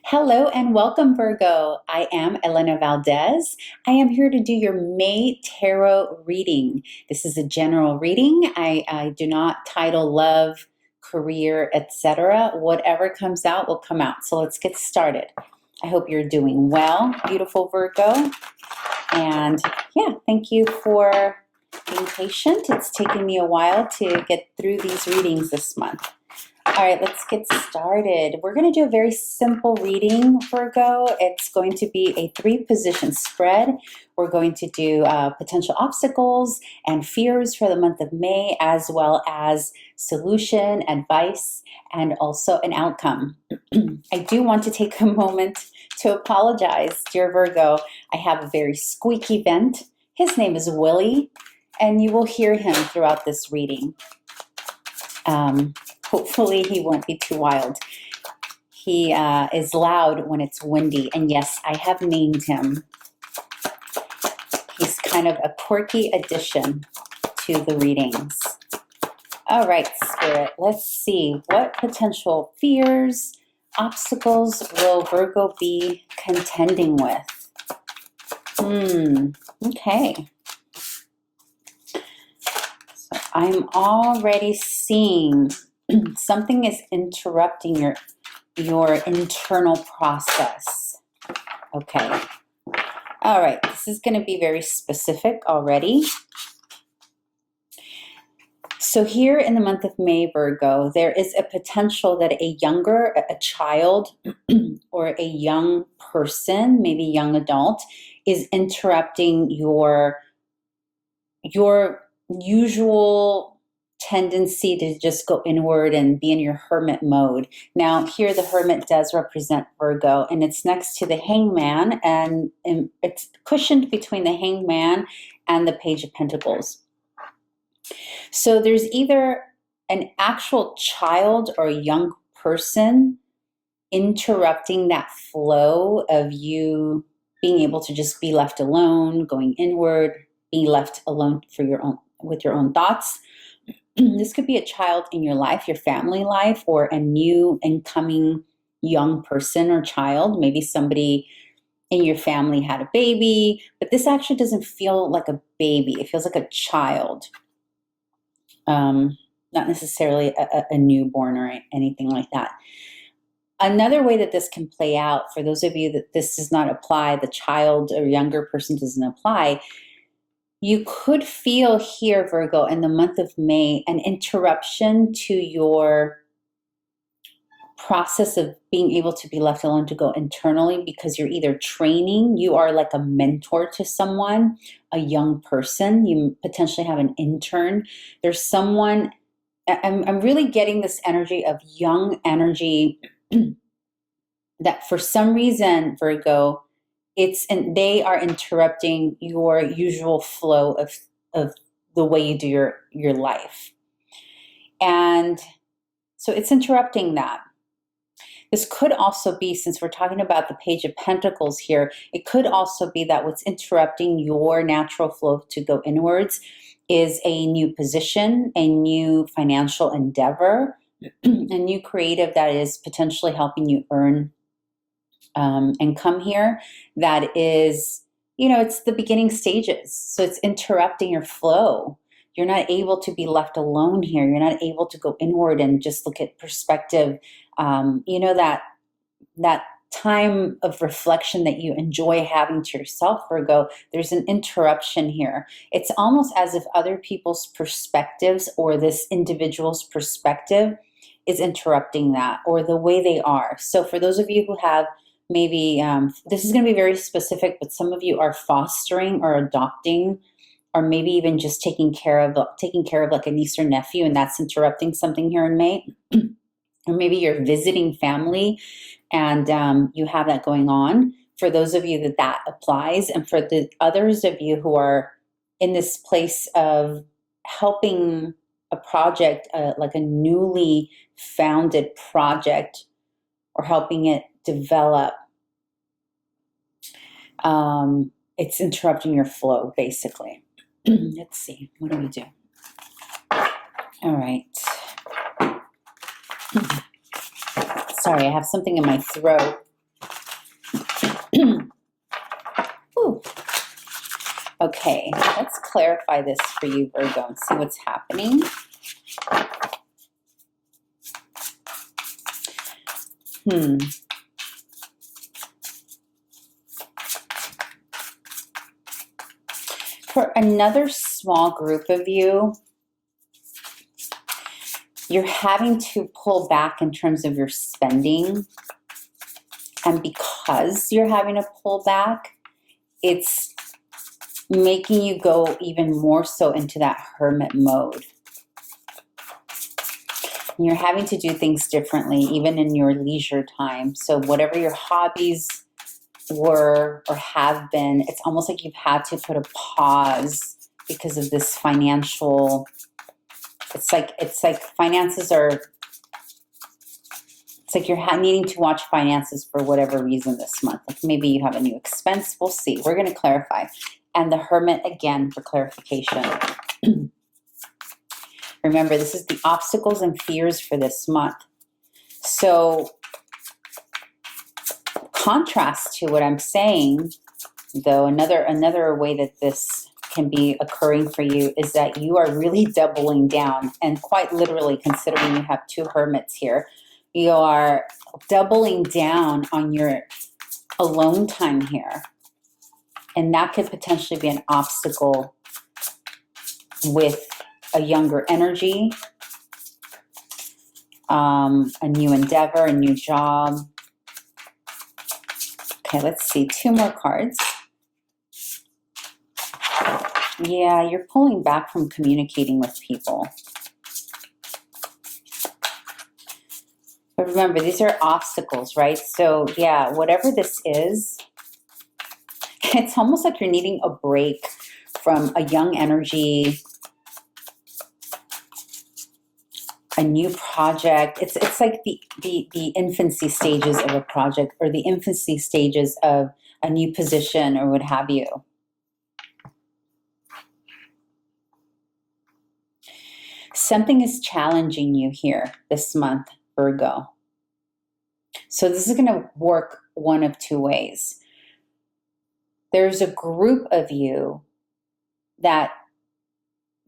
Hello and welcome, Virgo. I am Elena Valdez. I am here to do your May tarot reading. This is a general reading. I do not title love, career, etc. Whatever comes out will come out. So let's get started. I hope you're doing well, beautiful Virgo. And yeah, thank you for being patient. It's taken me a while to get through these readings this month. All right, let's get started. We're going to do a very simple reading, Virgo. It's going to be a 3-position spread. We're going to do potential obstacles and fears for the month of May, as well as solution, advice, and also an outcome. I do want to take a moment to apologize, dear Virgo. I have a very squeaky vent. His name is Willie, and you will hear him throughout this reading. Hopefully he won't be too wild. He is loud when it's windy, and yes, I have named him. He's kind of a quirky addition to the readings. All right, Spirit, let's see. What potential fears, obstacles will Virgo be contending with? Okay. So I'm already seeing something is interrupting your internal process. Okay. All right. This is going to be very specific already. So here in the month of May, Virgo, there is a potential that a child or a young person, maybe young adult, is interrupting your usual tendency to just go inward and be in your hermit mode. Now, here the hermit does represent Virgo, and it's next to the hangman, and it's cushioned between the hangman and the Page of Pentacles. So there's either an actual child or a young person interrupting that flow of you being able to just be left alone, going inward, being left alone with your own thoughts. This could be a child in your life, your family life, or a new incoming young person or child. Maybe somebody in your family had a baby, but this actually doesn't feel like a baby. It feels like a child. Not necessarily a newborn or anything like that. Another way that this can play out, for those of you that this does not apply, the child or younger person doesn't apply, you could feel here, Virgo, in the month of May, an interruption to your process of being able to be left alone to go internally, because you're either training, you are like a mentor to someone, a young person, you potentially have an intern. There's someone, I'm really getting this energy of young energy that for some reason, Virgo, they are interrupting your usual flow of the way you do your life. And so it's interrupting that. This could also be, since we're talking about the Page of Pentacles here, it could also be that what's interrupting your natural flow to go inwards is a new position, a new financial endeavor, a new creative that is potentially helping you earn income here. That is, it's the beginning stages. So it's interrupting your flow. You're not able to be left alone here. You're not able to go inward and just look at perspective. That time of reflection that you enjoy having to yourself, Virgo, there's an interruption here. It's almost as if other people's perspectives or this individual's perspective is interrupting that, or the way they are. So for those of you who have maybe, this is going to be very specific, but some of you are fostering or adopting, or maybe even just taking care of like a niece or nephew, and that's interrupting something here in May. Or maybe you're visiting family and you have that going on. For those of you that applies, and for the others of you who are in this place of helping a project, like a newly founded project, or helping it develop, it's interrupting your flow, basically. Let's see, what do we do? All right. Sorry, I have something in my throat. Ooh. Okay, let's clarify this for you, Virgo, and see what's happening. For another small group of you, you're having to pull back in terms of your spending. And because you're having to pull back, it's making you go even more so into that hermit mode. And you're having to do things differently, even in your leisure time. So whatever your hobbies were or have been, it's almost like you've had to put a pause because of this financial, it's like finances are, it's like you're needing to watch finances for whatever reason this month. Like maybe you have a new expense. We'll see. We're going to clarify. And the hermit again for clarification. Remember, this is the obstacles and fears for this month. So contrast to what I'm saying, though, another way that this can be occurring for you is that you are really doubling down, and quite literally, considering you have two hermits here, you are doubling down on your alone time here. And that could potentially be an obstacle with a younger energy, a new endeavor, a new job. Okay, let's see. Two more cards. Yeah, you're pulling back from communicating with people. But remember, these are obstacles, right? So yeah, whatever this is, it's almost like you're needing a break from a young energy, a new project. It's like the infancy stages of a project, or the infancy stages of a new position, or what have you. Something is challenging you here this month, Virgo. So this is going to work one of two ways. There's a group of you that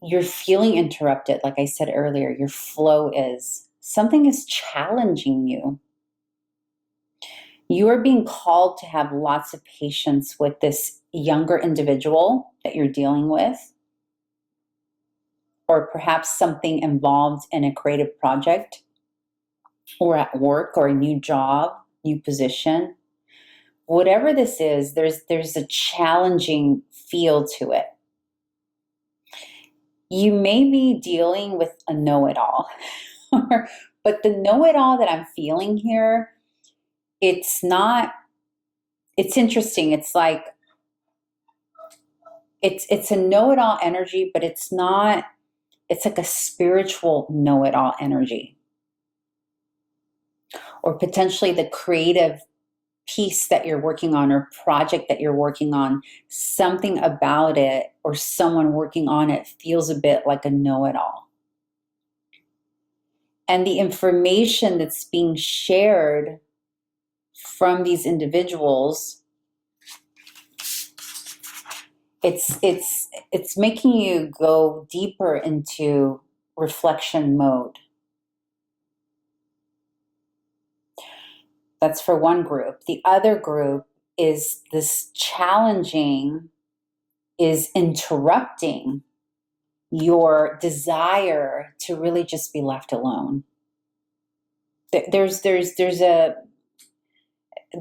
you're feeling interrupted. Like I said earlier, your flow is. Something is challenging you. You are being called to have lots of patience with this younger individual that you're dealing with, or perhaps something involved in a creative project, or at work, or a new job, new position. Whatever this is, there's a challenging feel to it. You may be dealing with a know-it-all, but the know-it-all that I'm feeling here, it's interesting. It's like, it's a know-it-all energy, but it's like a spiritual know-it-all energy. Or potentially the creative piece that you're working on, or project that you're working on, something about it or someone working on it feels a bit like a know-it-all. And the information that's being shared from these individuals, it's making you go deeper into reflection mode. That's for one group. The other group is this challenging, is interrupting your desire to really just be left alone. There's a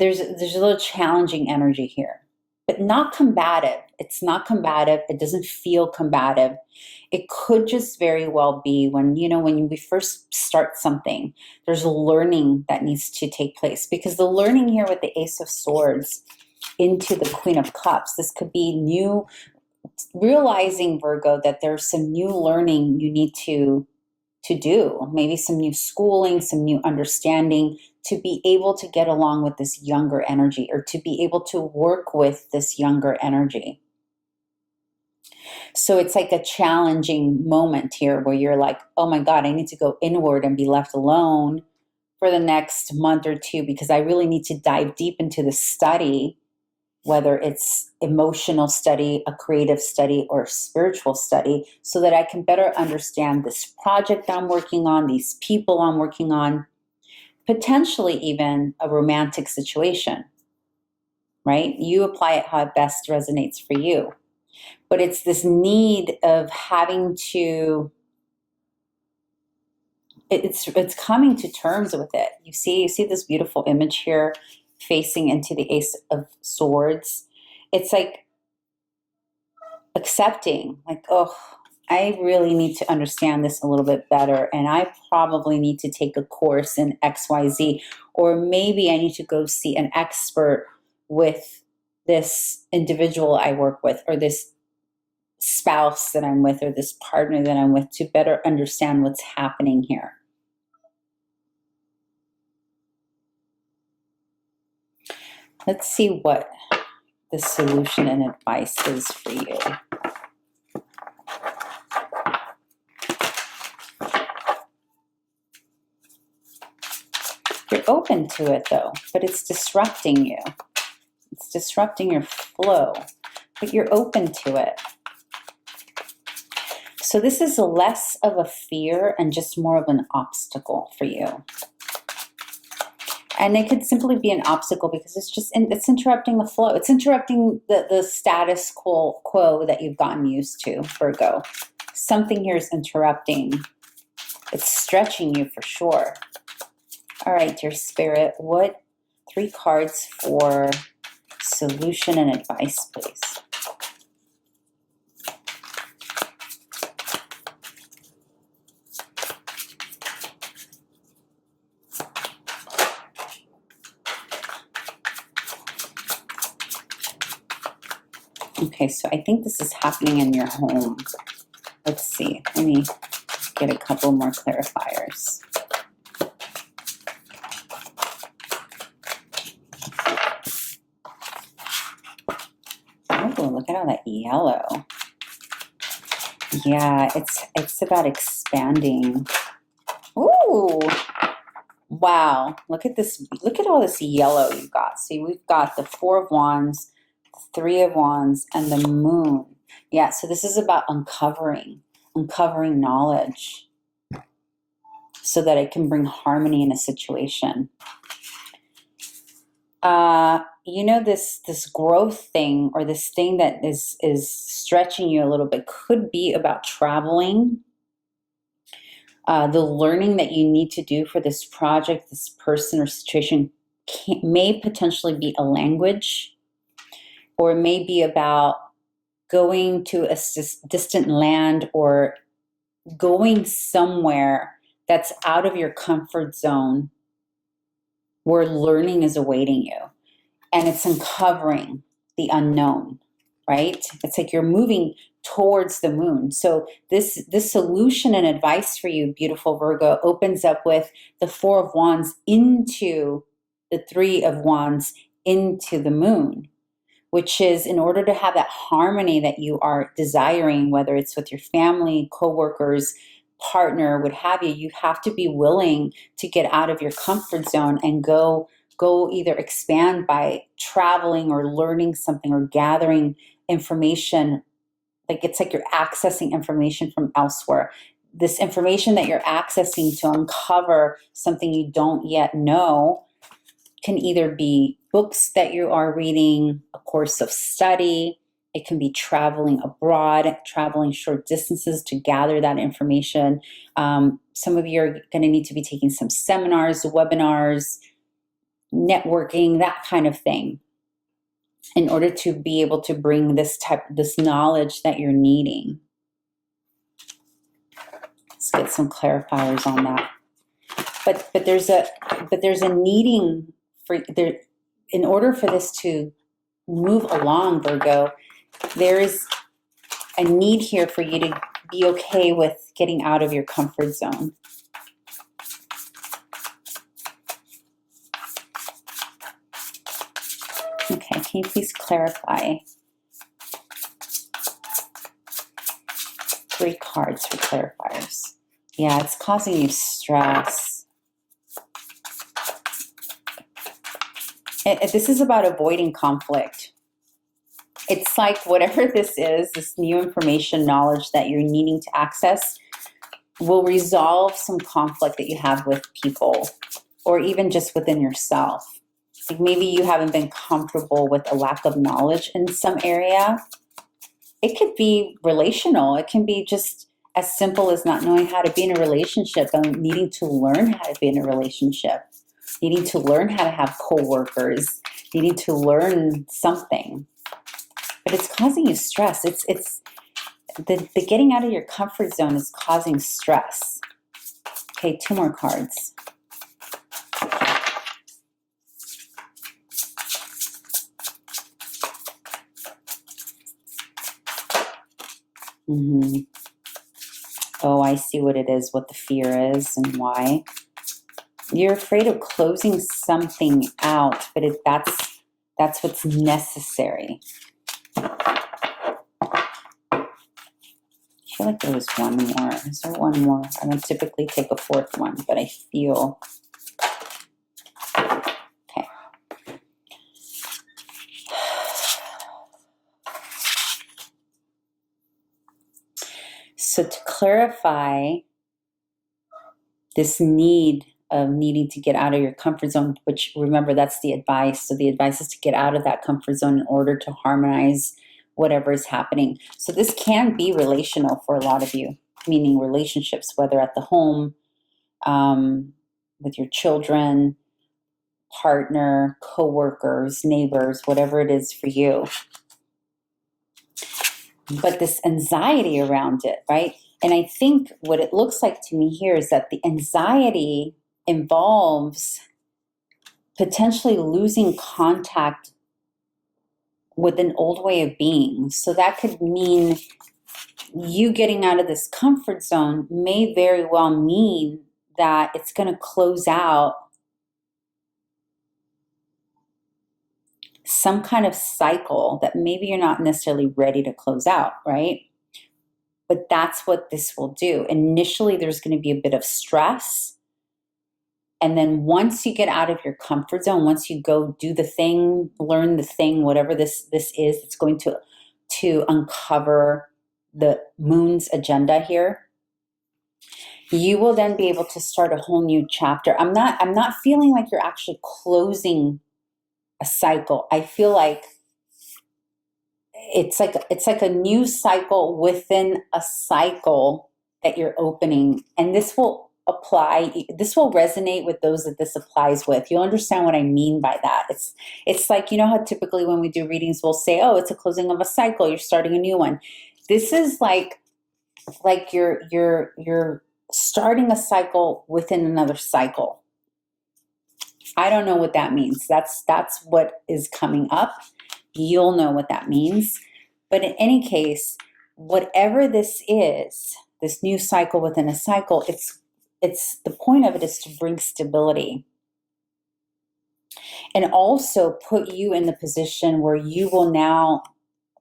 little challenging energy here, but not combative. It's not combative. It doesn't feel combative. It could just very well be when we first start something, there's a learning that needs to take place, because the learning here with the Ace of Swords into the Queen of Cups, this could be new, realizing, Virgo, that there's some new learning you need to do, maybe some new schooling, some new understanding, to be able to get along with this younger energy, or to be able to work with this younger energy. So it's like a challenging moment here where you're like, oh my God, I need to go inward and be left alone for the next month or two, because I really need to dive deep into the study whether it's emotional study, a creative study, or spiritual study, so that I can better understand this project I'm working on, these people I'm working on, potentially even a romantic situation, right? You apply it how it best resonates for you. But it's this need of having to, it's coming to terms with it. You see this beautiful image here facing into the Ace of Swords. It's like accepting, like, oh, I really need to understand this a little bit better, and I probably need to take a course in XYZ, or maybe I need to go see an expert with this individual I work with, or this spouse that I'm with, or this partner that I'm with, to better understand what's happening here. Let's see what the solution and advice is for you. You're open to it though, but it's disrupting you. It's disrupting your flow, but you're open to it. So this is less of a fear and just more of an obstacle for you. And it could simply be an obstacle because it's interrupting the flow. It's interrupting the status quo that you've gotten used to, Virgo. Something here is interrupting. It's stretching you for sure. All right, dear Spirit, what 3 cards for solution and advice, please? Okay, so I think this is happening in your home. Let's see. Let me get a couple more clarifiers. Oh, look at all that yellow. Yeah, it's about expanding. Ooh. Wow. Look at this. Look at all this yellow you've got. See, we've got the 4 of Wands, 3 of Wands, and the Moon. Yeah, so this is about uncovering knowledge so that it can bring harmony in a situation. You know, this growth thing, or this thing that is stretching you a little bit, could be about traveling. The learning that you need to do for this project, this person or situation, may potentially be a language, or it may be about going to a distant land, or going somewhere that's out of your comfort zone where learning is awaiting you. And it's uncovering the unknown, right? It's like you're moving towards the moon. So this solution and advice for you, beautiful Virgo, opens up with the 4 of Wands into the 3 of Wands into the moon, which is, in order to have that harmony that you are desiring, whether it's with your family, coworkers, partner, what have you, you have to be willing to get out of your comfort zone and go either expand by traveling or learning something or gathering information. Like, it's like you're accessing information from elsewhere. This information that you're accessing to uncover something you don't yet know can either be books that you are reading, a course of study. It can be traveling abroad, traveling short distances to gather that information. Some of you are going to need to be taking some seminars, webinars, networking, that kind of thing, in order to be able to bring this knowledge that you're needing. Let's get some clarifiers on that. But there's a needing for there, in order for this to move along, Virgo. There is a need here for you to be okay with getting out of your comfort zone. Okay, can you please clarify? 3 cards for clarifiers. Yeah, it's causing you stress. This is about avoiding conflict. It's like whatever this is, this new information, knowledge that you're needing to access will resolve some conflict that you have with people or even just within yourself. Like maybe you haven't been comfortable with a lack of knowledge in some area. It could be relational. It can be just as simple as not knowing how to be in a relationship and needing to learn how to be in a relationship, needing to learn how to have coworkers, needing to learn something. But it's causing you stress. It's the getting out of your comfort zone is causing stress. Okay, 2 more cards. Oh, I see what it is, what the fear is and why. You're afraid of closing something out, but that's what's necessary. I feel like there was one more. Is there one more? I don't typically take a 4th one, but I feel... Okay. So to clarify this need of needing to get out of your comfort zone, which remember, that's the advice. So the advice is to get out of that comfort zone in order to harmonize whatever is happening. So this can be relational for a lot of you, meaning relationships, whether at the home, with your children, partner, coworkers, neighbors, whatever it is for you. But this anxiety around it, right? And I think what it looks like to me here is that the anxiety involves potentially losing contact with an old way of being. So that could mean you getting out of this comfort zone may very well mean that it's going to close out some kind of cycle that maybe you're not necessarily ready to close out, right? But that's what this will do. Initially, there's going to be a bit of stress. And then once you get out of your comfort zone, once you go do the thing, learn the thing, whatever this is, it's going to uncover the moon's agenda here. You will then be able to start a whole new chapter. I'm not feeling like you're actually closing a cycle. I feel like it's like a new cycle within a cycle that you're opening, and this will resonate with those that this applies with. You'll understand what I mean by that. It's like, you know how typically when we do readings, we'll say, oh, it's a closing of a cycle, you're starting a new one. This is like you're starting a cycle within another cycle. I don't know what that means. That's what is coming up. You'll know what that means. But in any case, whatever this is, this new cycle within a cycle, it's the point of it is to bring stability. And also put you in the position where you will now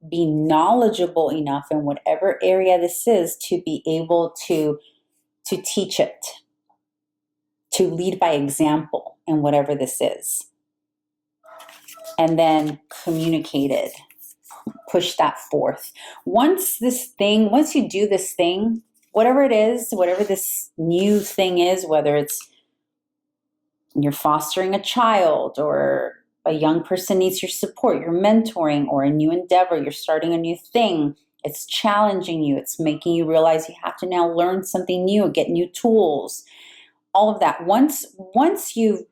be knowledgeable enough in whatever area this is to be able to teach it, to lead by example in whatever this is. And then communicate it, push that forth. Once you do this thing, whatever it is, whatever this new thing is, whether it's you're fostering a child or a young person needs your support, you're mentoring, or a new endeavor, you're starting a new thing, it's challenging you, it's making you realize you have to now learn something new, get new tools, all of that. Once you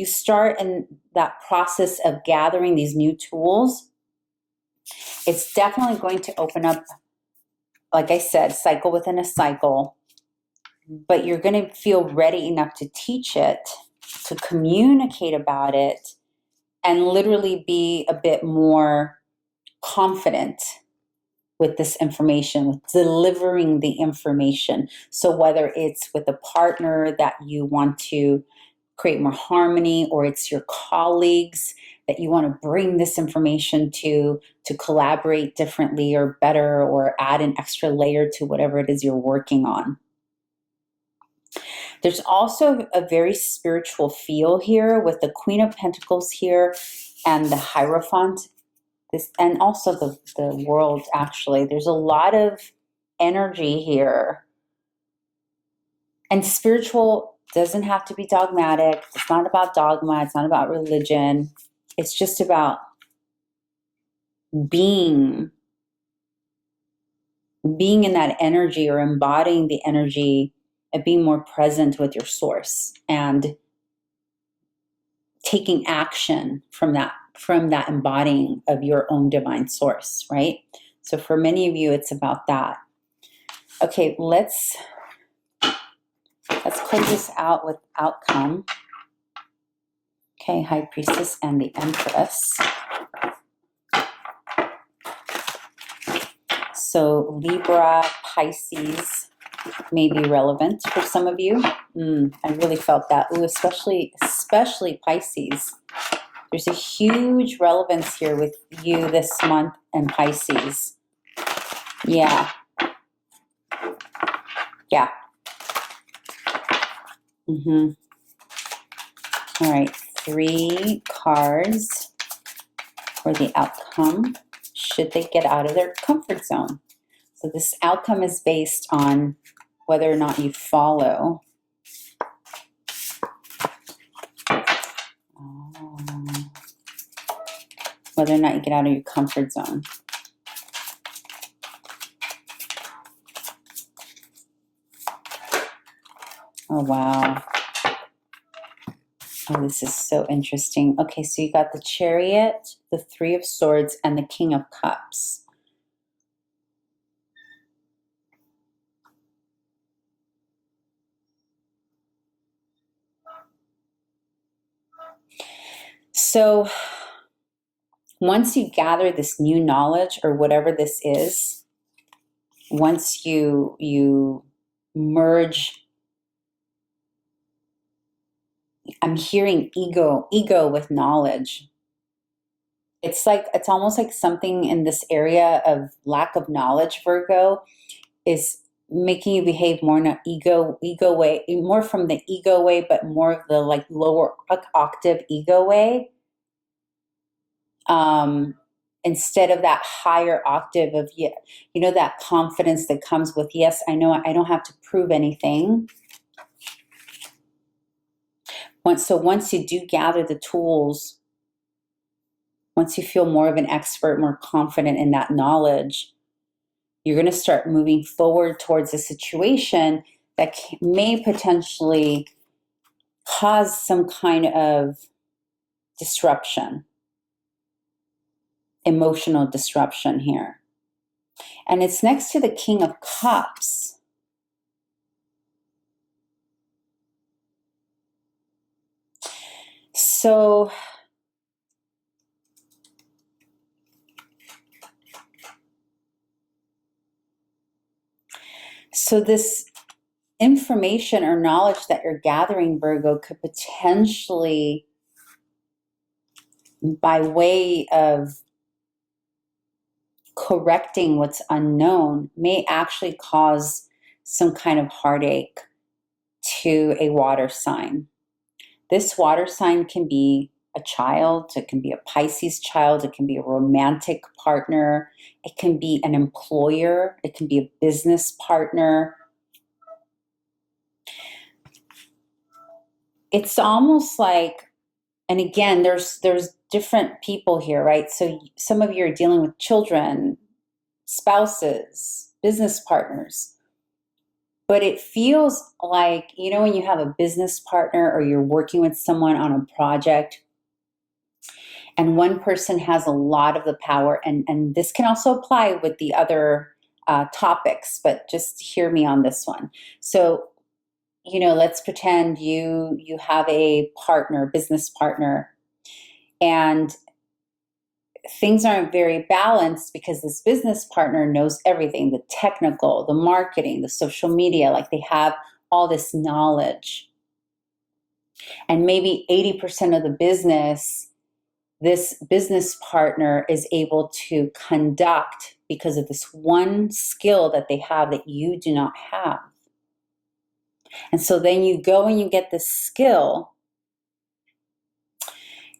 start in that process of gathering these new tools, it's definitely going to open up, like I said, cycle within a cycle, but you're going to feel ready enough to teach it, to communicate about it, and literally be a bit more confident with this information, with delivering the information. So whether it's with a partner that you want to create more harmony, or it's your colleagues that you want to bring this information to collaborate differently or better, or add an extra layer to whatever it is you're working on. There's also a very spiritual feel here with the Queen of Pentacles here and the Hierophant this, and also the world, actually. There's a lot of energy here. And spiritual doesn't have to be dogmatic. It's not about dogma. It's not about religion. It's just about being in that energy, or embodying the energy, and being more present with your source and taking action from that embodying of your own divine source, right? So for many of you, it's about that. Okay, let's close this out with outcome. Okay, High Priestess and the Empress. So Libra, Pisces may be relevant for some of you. I really felt that. Ooh, especially Pisces. There's a huge relevance here with you this month and Pisces. Yeah. Yeah. All right. 3 cards for the outcome. Should they get out of their comfort zone? So this outcome is based on whether or not you follow. Whether or not you get out of your comfort zone. Oh, wow. Oh, this is so interesting. Okay, so you got the Chariot, the 3 of Swords, and the King of Cups. So once you gather this new knowledge, or whatever this is, once you merge, I'm hearing ego with knowledge. It's almost like something in this area of lack of knowledge, Virgo, is making you behave more in an ego way, more from the ego way, but more of the like lower octave ego way. Instead of that higher octave of, that confidence that comes with, yes, I know I don't have to prove anything. Once you do gather the tools, once you feel more of an expert, more confident in that knowledge, you're going to start moving forward towards a situation that may potentially cause some kind of disruption, emotional disruption here. And it's next to the King of Cups. So this information or knowledge that you're gathering, Virgo, could potentially, by way of correcting what's unknown, may actually cause some kind of heartache to a water sign. This water sign can be a child, it can be a Pisces child, it can be a romantic partner, it can be an employer, it can be a business partner. It's almost like, and again, there's different people here, right? So some of you are dealing with children, spouses, business partners. But it feels like, when you have a business partner or you're working with someone on a project, and one person has a lot of the power, and this can also apply with the other topics, but just hear me on this one. So, let's pretend you have a partner, business partner, and things aren't very balanced because this business partner knows everything, the technical, the marketing, the social media, like they have all this knowledge. And maybe 80% of the business, this business partner is able to conduct because of this one skill that they have that you do not have. And so then you go and you get this skill,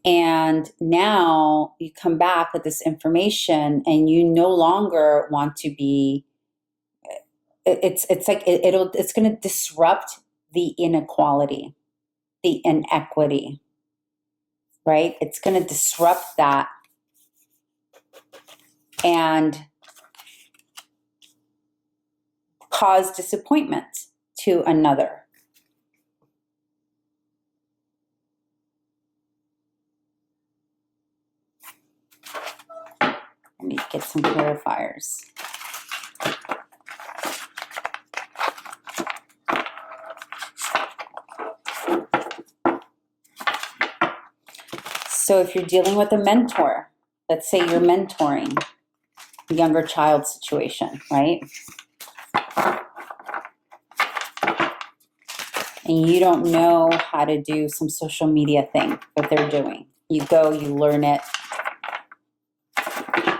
And now you come back with this information and you no longer want to be, it's like it's going to disrupt the inequality, the inequity, right? It's going to disrupt that and cause disappointment to another. Let me get some clarifiers. So if you're dealing with a mentor, let's say you're mentoring a younger child situation, right? And you don't know how to do some social media thing that they're doing. You go, you learn it.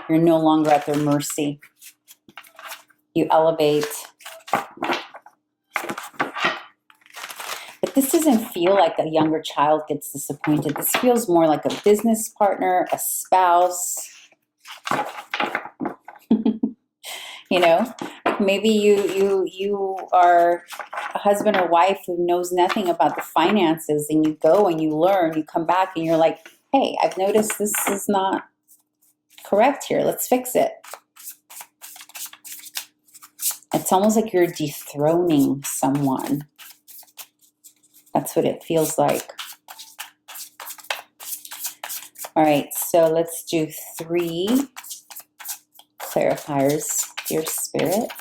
You're no longer at their mercy. You elevate. But this doesn't feel like a younger child gets disappointed. This feels more like a business partner, a spouse. You know, maybe you are a husband or wife who knows nothing about the finances, and you go and you learn, you come back and you're like, hey, I've noticed this is not correct here. Let's fix it. It's almost like you're dethroning someone. That's what it feels like. All right, so let's do 3 clarifiers, dear Spirit,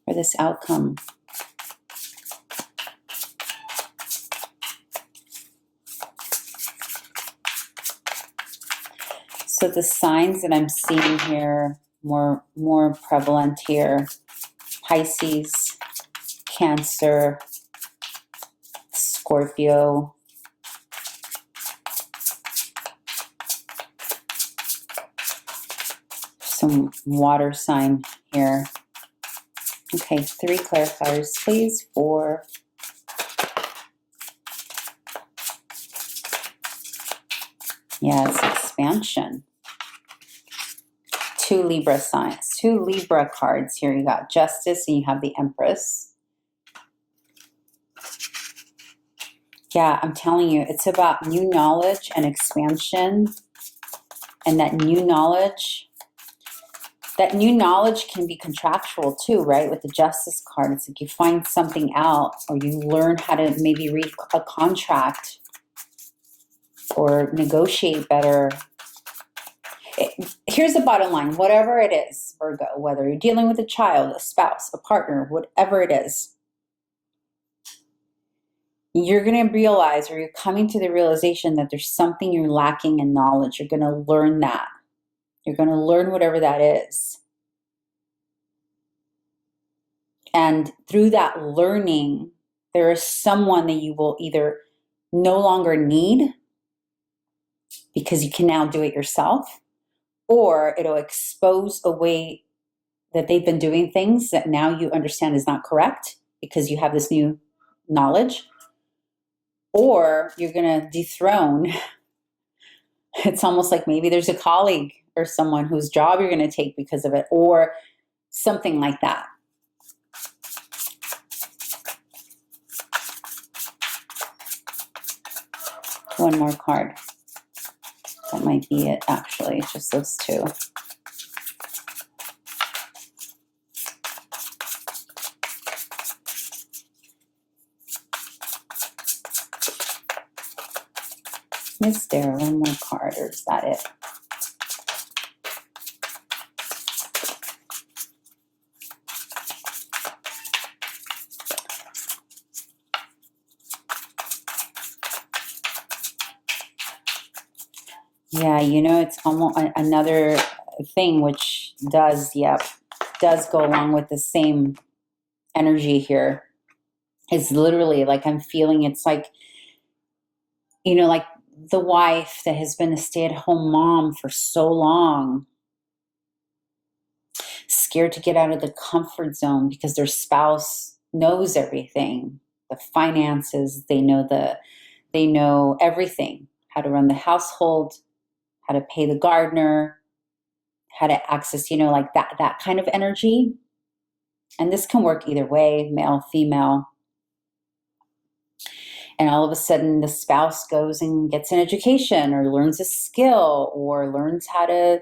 for this outcome. So the signs that I'm seeing here, more prevalent here, Pisces, Cancer, Scorpio, some water sign here. Okay, 3 clarifiers, please, for it's expansion. 2 Libra signs, 2 Libra cards here. You got Justice and you have the Empress. Yeah, I'm telling you, it's about new knowledge and expansion. And that new knowledge can be contractual too, right? With the Justice card, it's like you find something out, or you learn how to maybe read a contract or negotiate better. Here's the bottom line. Whatever it is, Virgo, whether you're dealing with a child, a spouse, a partner, whatever it is, you're going to realize, or you're coming to the realization that there's something you're lacking in knowledge. You're going to learn that. You're going to learn whatever that is. And through that learning, there is someone that you will either no longer need because you can now do it yourself, or it'll expose a way that they've been doing things that now you understand is not correct because you have this new knowledge, or you're going to dethrone. It's almost like maybe there's a colleague or someone whose job you're going to take because of it, or something like that. One more card. That might be it, actually. It's just those 2. Is there one more card, or is that it? Yeah, you know, it's almost another thing which does go along with the same energy here. It's literally like I'm feeling it's like, you know, like the wife that has been a stay-at-home mom for so long, scared to get out of the comfort zone because their spouse knows everything, the finances, they know They know everything, how to run the household, how to pay the gardener, how to access, like that kind of energy. And this can work either way, male, female. And all of a sudden the spouse goes and gets an education or learns a skill or learns how to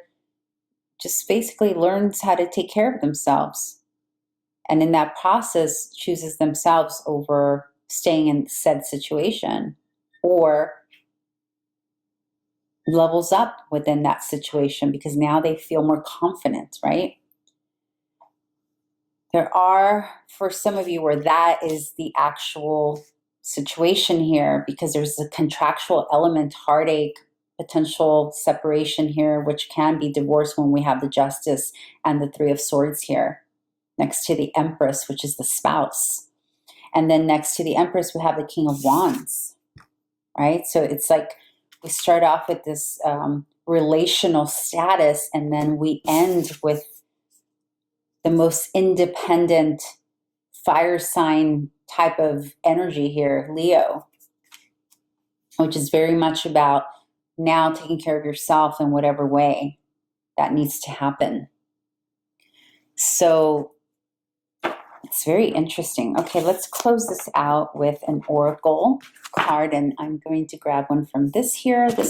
take care of themselves. And in that process chooses themselves over staying in said situation, or levels up within that situation because now they feel more confident, right? There are, for some of you, where that is the actual situation here, because there's a contractual element, heartache, potential separation here, which can be divorce when we have the Justice and the Three of Swords here, next to the Empress, which is the spouse. And then next to the Empress, we have the King of Wands, right? So it's like we start off with this relational status, and then we end with the most independent fire sign type of energy here, Leo, which is very much about now taking care of yourself in whatever way that needs to happen. So it's very interesting. Okay, let's close this out with an oracle card, and I'm going to grab one from this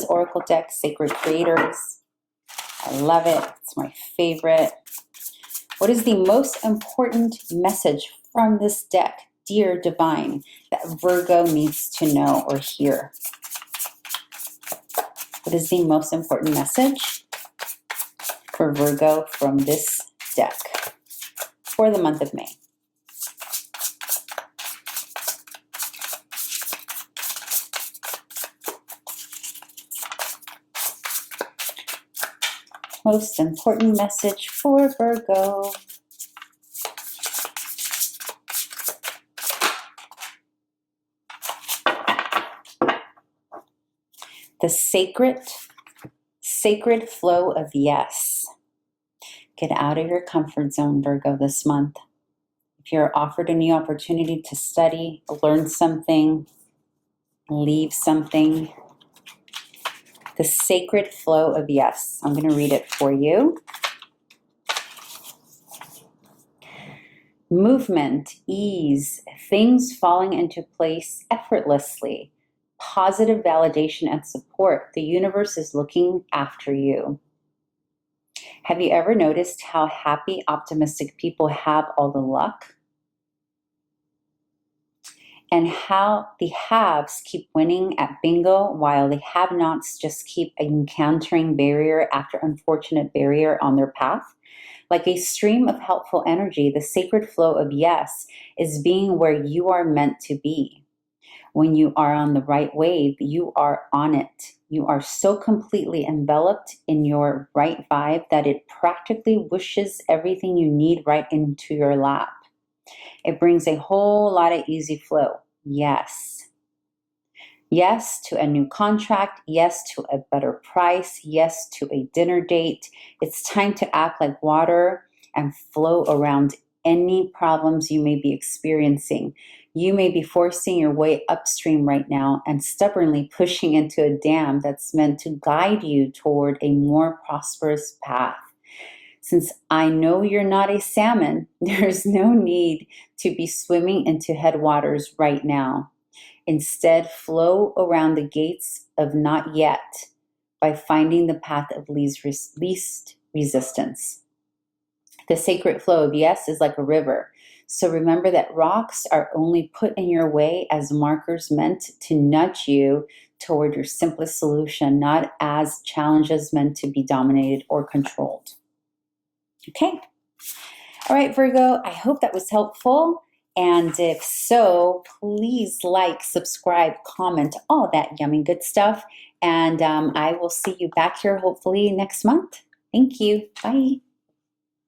oracle deck, Sacred Creators. I love it. It's my favorite. What is the most important message from this deck, dear divine, that Virgo needs to know or hear? What is the most important message for Virgo from this deck for the month of May? Most important message for Virgo. The sacred flow of yes. Get out of your comfort zone, Virgo, this month. If you're offered a new opportunity to study, learn something, leave something, the sacred flow of yes. I'm going to read it for you. Movement, ease, things falling into place effortlessly, positive validation and support. The universe is looking after you. Have you ever noticed how happy, optimistic people have all the luck? And how the haves keep winning at bingo while the have-nots just keep encountering barrier after unfortunate barrier on their path? Like a stream of helpful energy, the sacred flow of yes is being where you are meant to be. When you are on the right wave, you are on it. You are so completely enveloped in your right vibe that it practically whooshes everything you need right into your lap. It brings a whole lot of easy flow. Yes. Yes to a new contract. Yes to a better price. Yes to a dinner date. It's time to act like water and flow around any problems you may be experiencing. You may be forcing your way upstream right now and stubbornly pushing into a dam that's meant to guide you toward a more prosperous path. Since I know you're not a salmon, there's no need to be swimming into headwaters right now. Instead, flow around the gates of not yet by finding the path of least resistance. The sacred flow of yes is like a river. So remember that rocks are only put in your way as markers meant to nudge you toward your simplest solution, not as challenges meant to be dominated or controlled. Okay. All right, Virgo, I hope that was helpful. And if so, please like, subscribe, comment, all that yummy good stuff. And I will see you back here hopefully next month. Thank you. Bye.